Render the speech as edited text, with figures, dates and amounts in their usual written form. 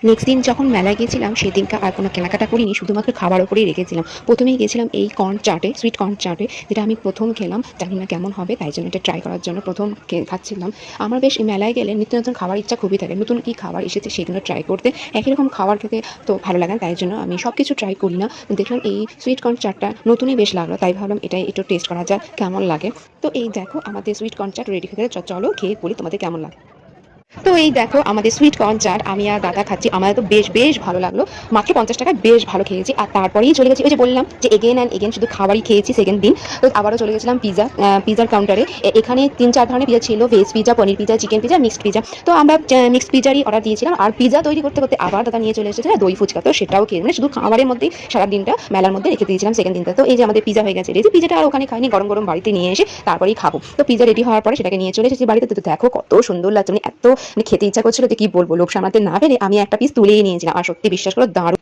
Next দিন যখন মেলায় গেছিলাম সেদিনকে আর কোনো কেনাকাটা করিনি, শুধুমাত্র খাবার ওপরেই রেখেছিলাম। প্রথমেই গেছিলাম এই কর্ন চাটে, সুইট কর্ন চাটে, যেটা আমি প্রথম খেলাম। জানি না কেমন হবে, তাই জন্য এটা ট্রাই করার জন্য প্রথম খাচ্ছিলাম। আমার বেশ এই মেলায় গেলে নিত্য নতুন খাবার ইচ্ছা খুবই থাকে, নতুন কী খাবার এসেছে সেগুলো ট্রাই করতে। একই রকম খাবার খেতে তো ভালো লাগে না, তাই জন্য আমি সব কিছু ট্রাই করি না। দেখলাম এই সুইট কর্ন চাটটা নতুনই বেশ লাগলো, তাই ভাবলাম এটাই একটু টেস্ট করা যাক কেমন লাগে। তো এই দেখো আমাদের সুইট কর্ন চাট রেডি হয়ে গেছে, চলো খেয়ে বলি তোমাদের কেমন লাগে। তো এই দেখো আমাদের সুইট কর্ন চাট আমি আর দাদা খাচ্ছি। আমার তো বেশ বেশ ভালো লাগলো। মাত্র 50 টাকায় বেশ ভালো খেয়েছি। আর তারপরেই চলে গেছি, ওই যে বললাম যে এগেন অ্যান্ড এগেন শুধু খাবারই খেয়েছি সেকেন্ড দিন। তো আবারও চলে গেছিলাম পিজার কাউন্টারে। এখানে 3-4 ধরনের পিজা ছিল, veg pizza, paneer pizza, chicken pizza, mixed pizza. তো আমরা মিক্সড পিজারই অর্ডার দিয়েছিলাম। আর পিজা তৈরি করতে করতে আবার দাদা নিয়ে চলে এসেছে দই ফুচকা, তো সেটাও খেয়ে মানে শুধু খাবারের মধ্যেই সারা দিনটা মেলার মধ্যে রেখে দিয়েছিলাম সেকেন্ড দিনটা। তো এই যে আমাদের পিজা হয়ে গেছে রেডি। পিজাটা আর ওখানে খাইনি, গরম গরম বাড়িতে নিয়ে এসে তারপরেই খাবো। তো পিজা রেডি হওয়ার পরে সেটাকে নিয়ে চলে এসেছি বাড়িতে। তো দেখো কত সুন্দর লাগছে, মানে এত মানে খেতে ইচ্ছা করছিল যে কি বলবো, লোভ সামলাতে না পেরে আমি একটা পিস তুলেই নিয়েছিলাম। আর সত্যি বিশ্বাস করো দারুণ।